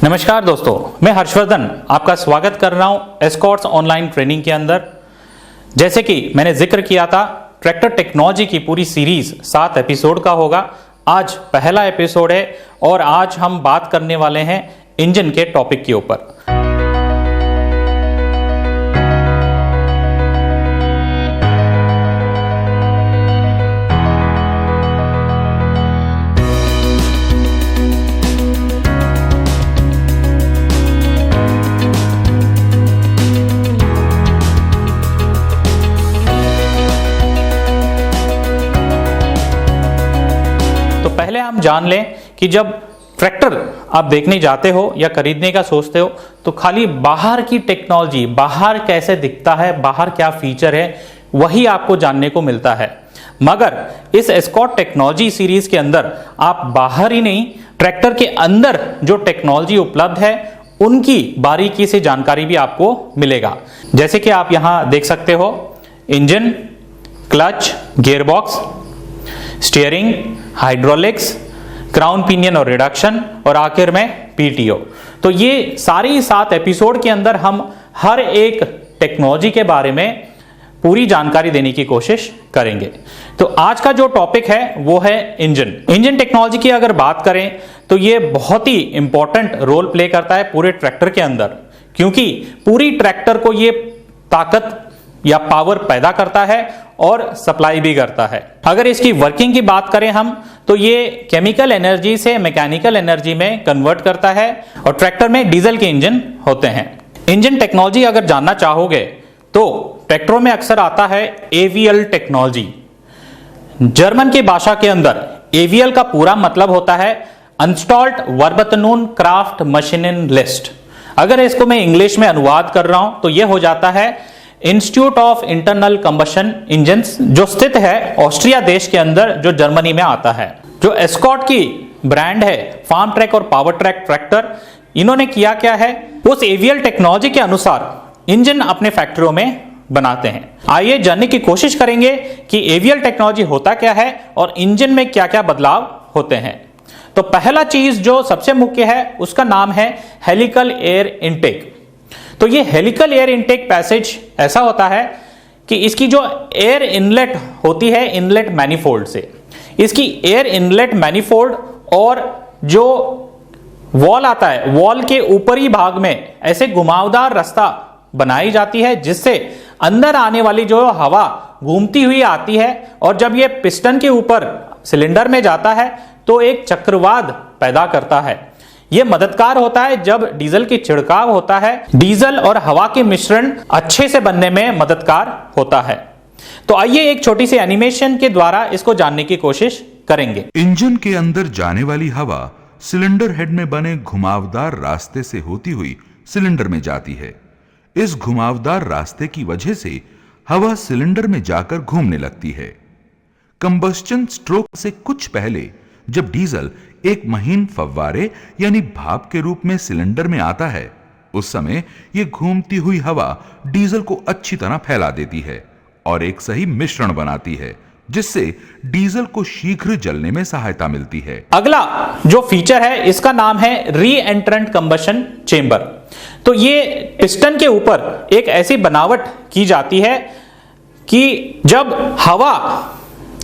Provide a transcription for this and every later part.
नमस्कार दोस्तों, मैं हर्षवर्धन आपका स्वागत कर रहा हूं एस्कॉर्ट्स ऑनलाइन ट्रेनिंग के अंदर। जैसे कि मैंने जिक्र किया था, ट्रैक्टर टेक्नोलॉजी की पूरी सीरीज 7 एपिसोड का होगा। आज पहला एपिसोड है और आज हम बात करने वाले हैं इंजन के टॉपिक के ऊपर। पहले हम जान लें कि जब ट्रैक्टर आप देखने जाते हो या खरीदने का सोचते हो तो खाली बाहर की टेक्नोलॉजी, बाहर कैसे दिखता है, बाहर क्या फीचर है, वही आपको जानने को मिलता है। मगर इस एस्कॉर्ट टेक्नोलॉजी सीरीज के अंदर आप बाहर ही नहीं, ट्रैक्टर के अंदर जो टेक्नोलॉजी उपलब्ध है उनकी बारीकी से जानकारी भी आपको मिलेगा। जैसे कि आप यहां देख सकते हो, engine, clutch, gearbox, steering, hydraulics, crown pinion और रिडक्शन और आखिर में पीटीओ। तो ये सारी 7 एपिसोड के अंदर हम हर एक टेक्नोलॉजी के बारे में पूरी जानकारी देने की कोशिश करेंगे। तो आज का जो टॉपिक है वो है इंजन। इंजन टेक्नोलॉजी की अगर बात करें तो ये बहुत ही इंपॉर्टेंट रोल प्ले करता है पूरे ट्रैक्टर के अंदर, क्योंकि पूरी ट्रैक्टर को ये ताकत या पावर पैदा करता है और सप्लाई भी करता है। अगर इसकी वर्किंग की बात करें हम तो ये केमिकल एनर्जी से मैकेनिकल एनर्जी में कन्वर्ट करता है और ट्रैक्टर में डीजल के इंजन होते हैं। इंजन टेक्नोलॉजी अगर जानना चाहोगे तो ट्रैक्टरों में अक्सर आता है एवीएल टेक्नोलॉजी। जर्मन की भाषा के अंदर एवीएल का पूरा मतलब होता है अनस्टॉल्ड वर्बतनून क्राफ्ट मशीनिन लिस्ट। अगर इसको मैं इंग्लिश में अनुवाद कर रहा हूं तो यह हो जाता है institute of internal combustion engines, जो स्थित है ऑस्ट्रिया देश के अंदर, जो जर्मनी में आता है। जो एस्कॉर्ट की ब्रांड है, फार्म ट्रैक और पावर ट्रैक ट्रैक्टर, इन्होंने किया क्या है, उस एवीएल टेक्नोलॉजी के अनुसार इंजन अपने फैक्ट्रियों में बनाते हैं। आइए जानने की कोशिश करेंगे कि एवीएल टेक्नोलॉजी होता क्या है और इंजन में क्या क्या बदलाव होते हैं। तो पहला चीज जो सबसे मुख्य है उसका नाम है हेलिकल एयर इनटेक। तो ये हेलिकल एयर इनटेक पैसेज ऐसा होता है कि इसकी जो एयर इनलेट होती है इनलेट मैनिफोल्ड से, इसकी एयर इनलेट मैनिफोल्ड और जो वॉल आता है, वॉल के ऊपरी भाग में ऐसे घुमावदार रास्ता बनाई जाती है जिससे अंदर आने वाली जो हवा घूमती हुई आती है और जब ये पिस्टन के ऊपर सिलेंडर में जाता है तो एक चक्रवात पैदा करता है। यह मददगार होता है जब डीजल की छिड़काव होता है, डीजल और हवा के मिश्रण अच्छे से बनने में मददगार होता है। तो आइए एक छोटी सी एनिमेशन के द्वारा इसको जानने की कोशिश करेंगे। इंजन के अंदर जाने वाली हवा सिलेंडर हेड में बने घुमावदार रास्ते से होती हुई सिलेंडर में जाती है। इस घुमावदार रास्ते की वजह से हवा सिलेंडर में जाकर घूमने लगती है। कंबस्टन स्ट्रोक से कुछ पहले जब डीजल एक महीन फव्वारे यानी भाप के रूप में सिलेंडर में आता है, उस समय यह घूमती हुई हवा डीजल को अच्छी तरह फैला देती है और एक सही मिश्रण बनाती है, जिससे डीजल को शीघ्र जलने में सहायता मिलती है। अगला जो फीचर है इसका नाम है री एंट्रेंट कंबशन चेंबर। तो ये पिस्टन के ऊपर एक ऐसी बनावट की जाती है कि जब हवा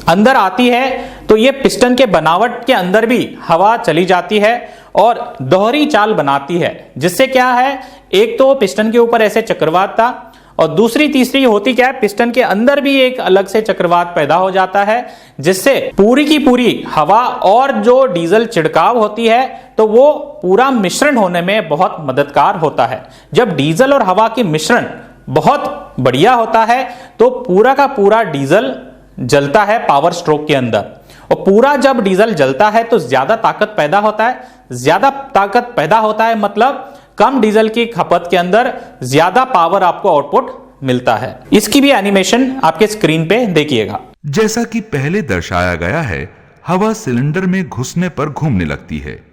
अंदर आती है तो ये पिस्टन के बनावट के अंदर भी हवा चली जाती है और दोहरी चाल बनाती है, जिससे क्या है, एक तो पिस्टन के ऊपर ऐसे चक्रवात था और दूसरी तीसरी होती क्या है, पिस्टन के अंदर भी एक अलग से चक्रवात पैदा हो जाता है, जिससे पूरी की पूरी हवा और जो डीजल छिड़काव होती है तो वो पूरा मिश्रण होने में बहुत मददगार होता है। जब डीजल और हवा की मिश्रण बहुत बढ़िया होता है तो पूरा का पूरा डीजल जलता है पावर स्ट्रोक के अंदर, और पूरा जब डीजल जलता है तो ज्यादा ताकत पैदा होता है। ज्यादा ताकत पैदा होता है मतलब कम डीजल की खपत के अंदर ज्यादा पावर आपको आउटपुट मिलता है। इसकी भी एनिमेशन आपके स्क्रीन पे देखिएगा। जैसा कि पहले दर्शाया गया है, हवा सिलेंडर में घुसने पर घूमने लगती है।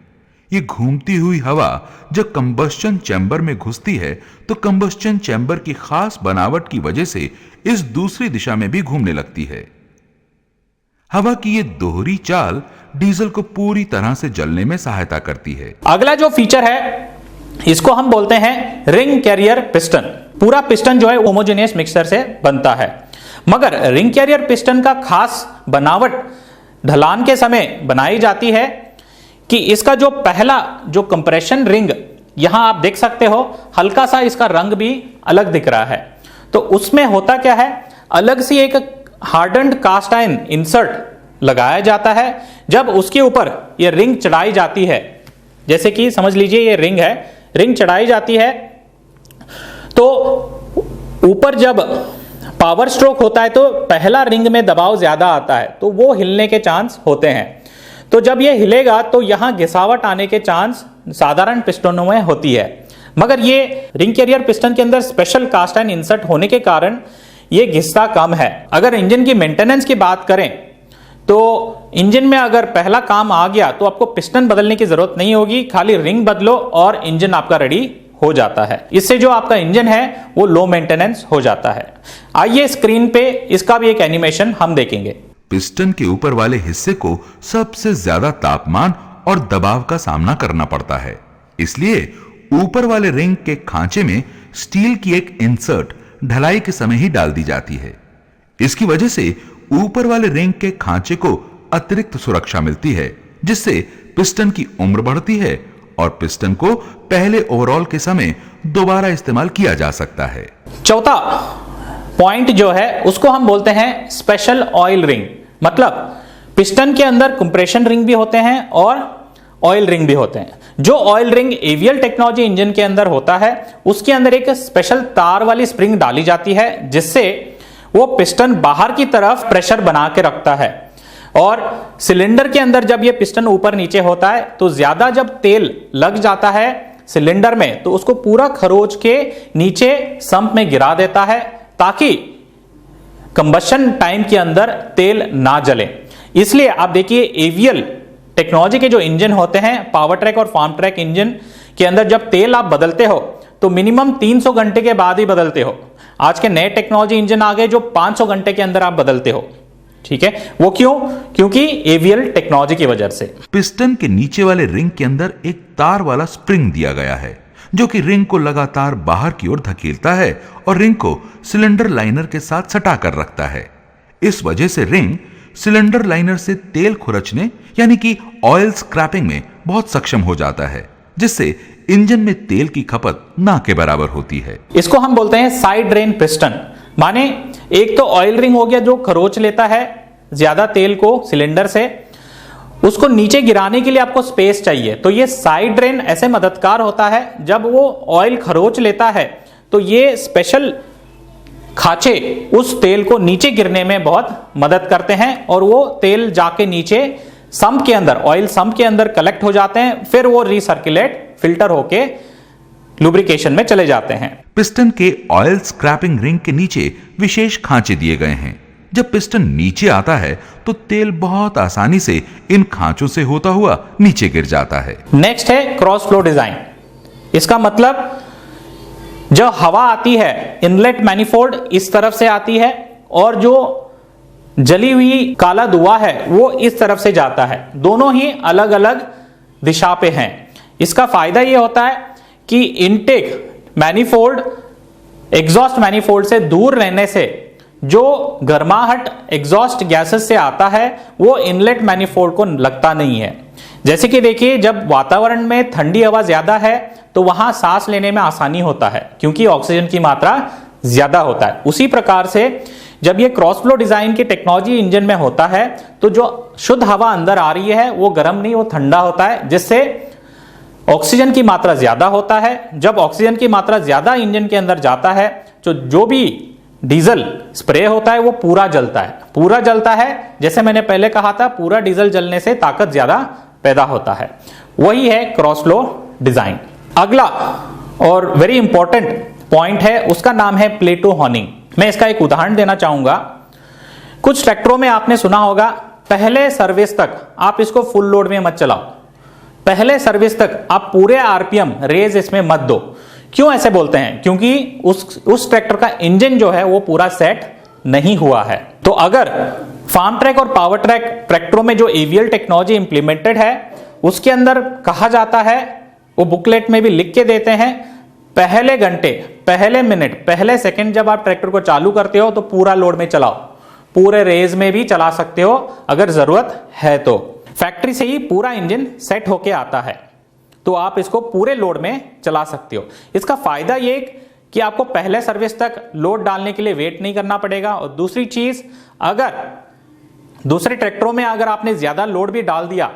ये घूमती हुई हवा जब कंबस्टन चैम्बर में घुसती है तो कंबस्टन चैम्बर की खास बनावट की वजह से इस दूसरी दिशा में भी घूमने लगती है। हवा की ये दोहरी चाल डीजल को पूरी तरह से जलने में सहायता करती है। अगला जो फीचर है इसको हम बोलते हैं रिंग कैरियर पिस्टन। पूरा पिस्टन जो है होमोजेनियस मिक्सचर से बनता है, मगर रिंग कैरियर पिस्टन का खास बनावट ढलान के समय बनाई जाती है कि इसका जो पहला जो कंप्रेशन रिंग यहां आप देख सकते हो, हल्का सा इसका रंग भी अलग दिख रहा है। तो उसमें होता क्या है, अलग सी एक हार्डन्ड कास्ट आयरन इंसर्ट लगाया जाता है। जब उसके ऊपर ये रिंग चढ़ाई जाती है, जैसे कि समझ लीजिए ये रिंग है, रिंग चढ़ाई जाती है, तो ऊपर जब पावर स्ट्रोक होता है तो पहला रिंग में दबाव ज्यादा आता है, तो वो हिलने के चांस होते हैं। तो जब ये हिलेगा तो यहां घिसावट आने के चांस साधारण पिस्टनों में होती है, मगर ये रिंग कैरियर पिस्टन के अंदर स्पेशल कास्ट आयरन इंसर्ट होने के कारण ये घिसता कम है। अगर इंजन की मेंटेनेंस की बात करें तो इंजन में अगर पहला काम आ गया तो आपको पिस्टन बदलने की जरूरत नहीं होगी, खाली रिंग बदलो और इंजन आपका रेडी हो जाता है। इससे जो आपका इंजन है वो लो मेंटेनेंस हो जाता है। आइए स्क्रीन पे इसका भी एक एनिमेशन हम देखेंगे। पिस्टन के ऊपर वाले हिस्से को सबसे ज्यादा तापमान और दबाव का सामना करना पड़ता है, इसलिए ऊपर वाले रिंग के खांचे में स्टील की एक इंसर्ट ढलाई के समय ही डाल दी जाती है। इसकी वजह से ऊपर वाले रिंग के खांचे को अतिरिक्त सुरक्षा मिलती है, जिससे पिस्टन की उम्र बढ़ती है और पिस्टन को पहले ओवरऑल के समय दोबारा इस्तेमाल किया जा सकता है। चौथा पॉइंट जो है उसको हम बोलते हैं स्पेशल ऑयल रिंग। मतलब पिस्टन के अंदर कंप्रेशन रिंग भी होते हैं और ऑयल रिंग भी होते हैं। जो oil ring AVL technology engine के अंदर होता है, उसके अंदर एक स्पेशल तार वाली स्प्रिंग डाली जाती है, जिससे वो पिस्टन बाहर की तरफ प्रेशर बना के रखता है। और सिलेंडर के अंदर जब ये पिस्टन ऊपर नीचे होता है तो ज्यादा जब तेल लग जाता है सिलेंडर में तो उसको पूरा खरोच के नीचे संप में गिरा देता है, ताकि कंबशन टाइम के अंदर तेल ना जले। इसलिए आप देखिए एवीएल टेक्नोलॉजी के जो इंजन होते हैं, पावर ट्रैक और फार्म ट्रैक इंजन के अंदर जब तेल आप बदलते हो तो मिनिमम 300 घंटे के बाद ही बदलते हो। आज के नए टेक्नोलॉजी इंजन आ गए जो 500 घंटे के अंदर आप बदलते हो। ठीक है, वो क्यों? क्योंकि एवीएल टेक्नोलॉजी की वजह से। पिस्टन के नीचे वाले रिंग के अंदर एक तार वाला स्प्रिंग दिया गया है, जो कि रिंग को लगातार बाहर की ओर धकेलता है और रिंग को सिलेंडर लाइनर के साथ सटा कर रखता है। इस वजह से रिंग सिलेंडर लाइनर से तेल खुरचने यानी कि ऑयल स्क्रैपिंग में बहुत सक्षम हो जाता है, जिससे इंजन में तेल की खपत ना के बराबर होती है। इसको हम बोलते हैं साइड ड्रेन पिस्टन। माने एक तो ऑयल रिंग हो गया जो खरोच लेता है ज्यादा तेल को सिलेंडर से, उसको नीचे गिराने के लिए आपको स्पेस चाहिए। तो ये साइड ड्रेन ऐसे मददगार होता है, जब वो ऑयल खरोच लेता है तो ये स्पेशल खांचे उस तेल को नीचे गिरने में बहुत मदद करते हैं और वो तेल जाके नीचे सम्प के अंदर, ऑयल सम्प के अंदर कलेक्ट हो जाते हैं, फिर वो रिसर्कुलेट फिल्टर होके लुब्रिकेशन में चले जाते हैं। पिस्टन के ऑयल स्क्रैपिंग रिंग के नीचे विशेष खांचे दिए गए हैं। जब पिस्टन नीचे आता है तो तेल बहुत आसानी से इन खांचों से होता हुआ नीचे गिर जाता है। नेक्स्ट है क्रॉस फ्लो डिजाइन। इसका मतलब जब हवा आती है इनलेट मैनिफोल्ड इस तरफ से आती है और जो जली हुई काला धुआं है वो इस तरफ से जाता है। दोनों ही अलग अलग दिशा पे हैं। इसका फायदा यह होता है कि इनटेक मैनिफोल्ड एग्जॉस्ट मैनिफोल्ड से दूर रहने से जो गर्माहट एग्जॉस्ट गैसेस से आता है वो इनलेट मैनिफोल्ड को लगता नहीं है। जैसे कि देखिए, जब वातावरण में ठंडी हवा ज्यादा है तो वहां सांस लेने में आसानी होता है क्योंकि ऑक्सीजन की मात्रा ज्यादा होता है। उसी प्रकार से जब ये क्रॉस फ्लो डिजाइन की टेक्नोलॉजी इंजन में होता है तो जो शुद्ध हवा अंदर आ रही है वो गर्म नहीं, वो ठंडा होता है, जिससे ऑक्सीजन की मात्रा ज्यादा होता है। जब ऑक्सीजन की मात्रा ज्यादा इंजन के अंदर जाता है तो जो भी डीजल स्प्रे होता है वो पूरा जलता है। पूरा जलता है, जैसे मैंने पहले कहा था, पूरा डीजल जलने से ताकत ज्यादा पैदा होता है। वही है क्रॉस फ्लो डिजाइन। अगला और वेरी इंपॉर्टेंट पॉइंट है, उसका नाम है प्लेटो हॉर्निंग। मैं इसका एक उदाहरण देना चाहूंगा। कुछ ट्रैक्टरों में आपने सुना होगा, पहले सर्विस तक आप इसको फुल लोड में मत चलाओ, पहले सर्विस तक आप पूरे आरपीएम रेज इसमें मत दो। क्यों ऐसे बोलते हैं? क्योंकि उस ट्रैक्टर का इंजन जो है वो पूरा सेट नहीं हुआ है। तो अगर फार्म ट्रैक और पावर ट्रैक ट्रैक्टरों में जो एवीएल टेक्नोलॉजी इंप्लीमेंटेड है उसके अंदर कहा जाता है वो बुकलेट में भी लिख के देते हैं, पहले घंटे, पहले मिनट, पहले सेकंड जब आप ट्रैक्टर को चालू करते हो तो पूरा लोड में चलाओ, पूरे रेस में भी चला सकते हो अगर जरूरत है तो। फैक्ट्री से ही पूरा इंजन सेट होके आता है, तो आप इसको पूरे लोड में चला सकते हो। इसका फायदा ये कि आपको पहले सर्विस तक लोड डालने के लिए वेट नहीं करना पड़ेगा। और दूसरी चीज, अगर दूसरे ट्रैक्टरों में अगर आपने ज्यादा लोड भी डाल दिया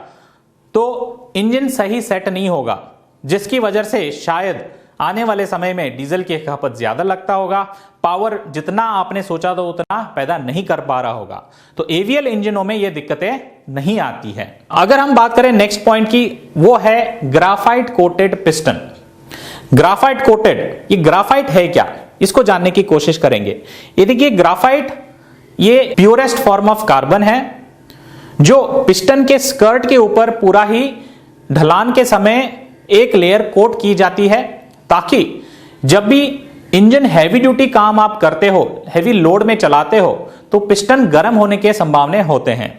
तो इंजन सही सेट नहीं होगा, जिसकी वजह से शायद आने वाले समय में डीजल की खपत ज्यादा लगता होगा, पावर जितना आपने सोचा था उतना पैदा नहीं कर पा रहा होगा। तो एवीएल इंजनों में ये दिक्कतें नहीं आती है। अगर हम बात करें नेक्स्ट पॉइंट की, वो है graphite coated piston. Graphite coated, ये ग्राफाइट है क्या, इसको जानने की कोशिश करेंगे। ये देखिए, ग्राफाइट ये प्योरेस्ट फॉर्म ऑफ कार्बन है जो पिस्टन के स्कर्ट के ऊपर पूरा ही ढलान के समय एक लेयर कोट की जाती है, ताकि जब भी इंजन हैवी ड्यूटी काम आप करते हो, हैवी लोड में चलाते हो, तो पिस्टन गर्म होने के संभावना होते हैं।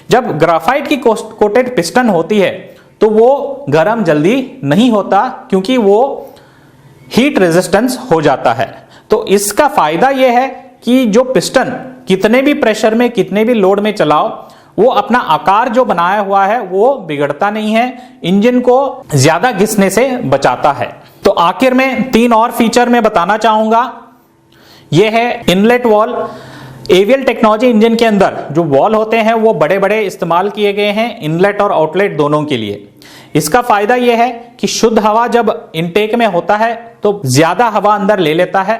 जब ग्राफाइट की कोटेड पिस्टन होती है तो वो गर्म जल्दी नहीं होता, क्योंकि वो हीट रेजिस्टेंस हो जाता है। तो इसका फायदा यह है कि जो पिस्टन कितने भी प्रेशर में, कितने भी लोड में चलाओ, वो अपना आकार जो बनाया हुआ है वो बिगड़ता नहीं है, इंजन को ज्यादा घिसने से बचाता है। तो आखिर में 3 और फीचर मैं बताना चाहूंगा। यह है inlet valve. AVL technology engine के अंदर जो वॉल होते हैं वो बड़े बड़े इस्तेमाल किए गए हैं, इनलेट और आउटलेट दोनों के लिए। इसका फायदा यह है कि शुद्ध हवा जब इनटेक में होता है तो ज्यादा हवा अंदर ले लेता है,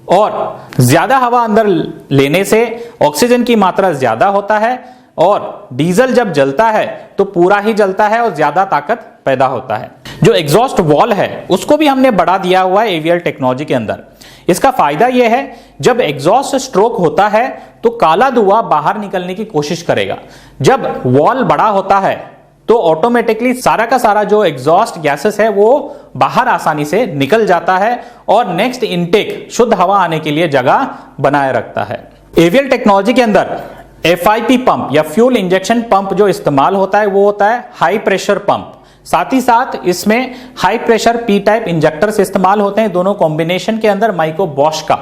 और ज्यादा हवा अंदर लेने से ऑक्सीजन की मात्रा ज्यादा होता है, और डीजल जब जलता है तो पूरा ही जलता है और ज्यादा ताकत पैदा होता है। जो एग्जॉस्ट वॉल है उसको भी हमने बढ़ा दिया हुआ है एवीएल टेक्नोलॉजी के अंदर। इसका फायदा यह है, जब एग्जॉस्ट स्ट्रोक होता है तो काला धुआं बाहर निकलने की कोशिश करेगा। जब वॉल बड़ा होता है तो ऑटोमेटिकली सारा का सारा जो एग्जॉस्ट गैसेस है वो बाहर आसानी से निकल जाता है, और नेक्स्ट इनटेक शुद्ध हवा आने के लिए जगह बनाए रखता है। एवीएल टेक्नोलॉजी के अंदर FIP पंप या फ्यूल इंजेक्शन पंप जो इस्तेमाल होता है वो होता है हाई प्रेशर पंप। साथ ही साथ इसमें high pressure P type injectors इस्तेमाल होते हैं, दोनों कॉम्बिनेशन के अंदर माइको बॉश का।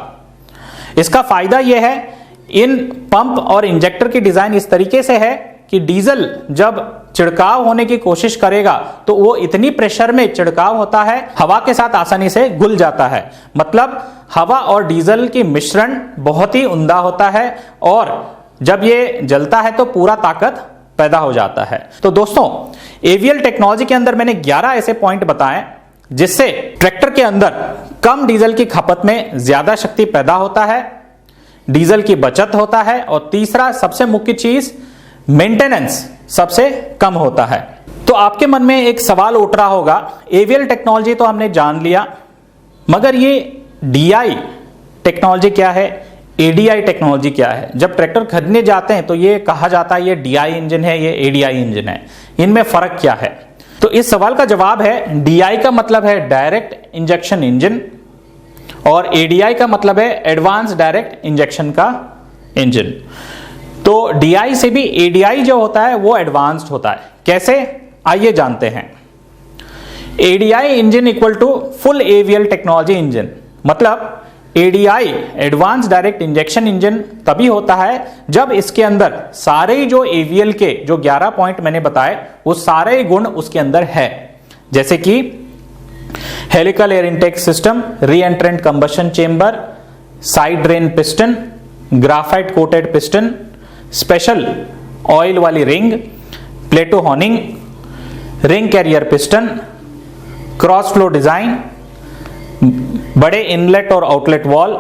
इसका फायदा यह है, इन पंप और इंजेक्टर की डिजाइन इस तरीके से है कि डीजल जब छिड़काव होने की कोशिश करेगा तो वो इतनी प्रेशर में छिड़काव होता है, हवा के साथ आसानी से घुल जाता है। मतलब हवा और डीजल की मिश्रण बहुत ही उम्दा होता है, और जब ये जलता है तो पूरा ताकत पैदा हो जाता है। तो दोस्तों, एवीएल टेक्नोलॉजी के अंदर मैंने 11 ऐसे पॉइंट बताए जिससे ट्रैक्टर के अंदर कम डीजल की खपत में ज्यादा शक्ति पैदा होता है, डीजल की बचत होता है, और तीसरा सबसे मुख्य चीज मेंटेनेंस सबसे कम होता है। तो आपके मन में एक सवाल उठ रहा होगा, एवीएल टेक्नोलॉजी तो हमने जान लिया, मगर ये DI टेक्नोलॉजी क्या है, ADI टेक्नोलॉजी क्या है? जब ट्रैक्टर खरीदने जाते हैं तो ये कहा जाता है ये DI इंजन है, ये ADI इंजन है, इनमें फर्क क्या है? तो इस सवाल का जवाब है, DI का मतलब है डायरेक्ट इंजेक्शन इंजन, और ADI का मतलब है एडवांस डायरेक्ट इंजेक्शन का इंजन। तो DI से भी ADI जो होता है वो एडवांस्ड होता है। कैसे, आइए जानते हैं। ADI engine equal to full AVL technology engine. मतलब ADI advance direct injection engine तभी होता है जब इसके अंदर सारे जो एवीएल के जो 11 पॉइंट मैंने बताए वो सारे गुण उसके अंदर है, जैसे कि helical air intake system, reentrant combustion chamber, side drain piston, graphite coated piston, special oil वाली ring, plateau honing, ring carrier piston, cross flow design, बड़े इनलेट और outlet valve,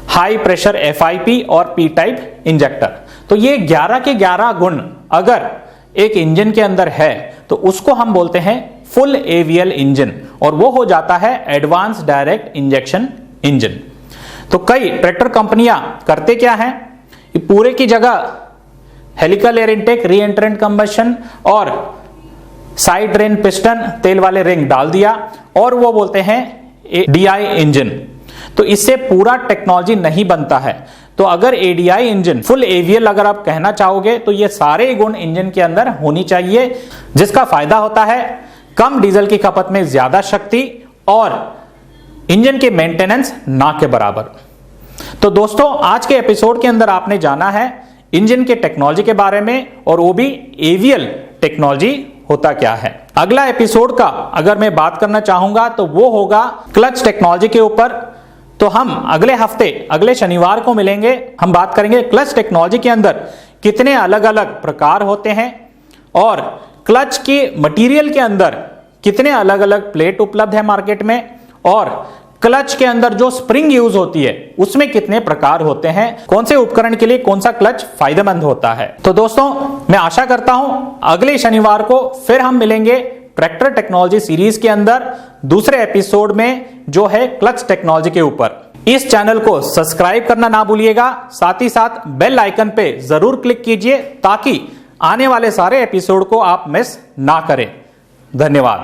high pressure FIP और P type injector. तो ये 11 के 11 गुण अगर एक इंजन के अंदर है तो उसको हम बोलते हैं फुल एवीएल इंजन, और वो हो जाता है एडवांस डायरेक्ट इंजेक्शन इंजन। तो कई ट्रैक्टर कंपनियां करते क्या हैं, पूरे की जगह हेलिकल एयर इनटेक, री एंट्रेंट कंबशन और साइड ड्रेन पिस्टन, तेल वाले रिंग डाल दिया, और वो बोलते हैं DI इंजन। तो इससे पूरा टेक्नोलॉजी नहीं बनता है। तो अगर ADI इंजन फुल एवीएल अगर आप कहना चाहोगे तो ये सारे गुण इंजन के अंदर होनी चाहिए, जिसका फायदा होता है कम डीजल की खपत में ज्यादा शक्ति और इंजन के मेंटेनेंस ना के बराबर। तो दोस्तों आज के एपिसोड के अंदर आपने जाना है इंजन के टेक्नोलॉजी के बारे में, और वो भी एवीएल टेक्नोलॉजी होता क्या है। अगला एपिसोड का अगर मैं बात करना चाहूंगा तो वो होगा क्लच टेक्नोलॉजी के ऊपर। तो हम अगले हफ्ते अगले शनिवार को मिलेंगे, हम बात करेंगे क्लच टेक्नोलॉजी के अंदर कितने अलग अलग प्रकार होते हैं और क्लच की मटेरियल के अंदर कितने अलग अलग प्लेट उपलब्ध है मार्केट में, और क्लच के अंदर जो स्प्रिंग यूज होती है उसमें कितने प्रकार होते हैं, कौन से उपकरण के लिए कौन सा क्लच फायदेमंद होता है। तो दोस्तों मैं आशा करता हूं अगले शनिवार को फिर हम मिलेंगे ट्रैक्टर टेक्नोलॉजी सीरीज के अंदर दूसरे एपिसोड में जो है क्लच टेक्नोलॉजी के ऊपर। इस चैनल को सब्सक्राइब करना ना भूलिएगा, साथ ही साथ बेल आइकन पे जरूर क्लिक कीजिए ताकि आने वाले सारे एपिसोड को आप मिस ना करें। धन्यवाद।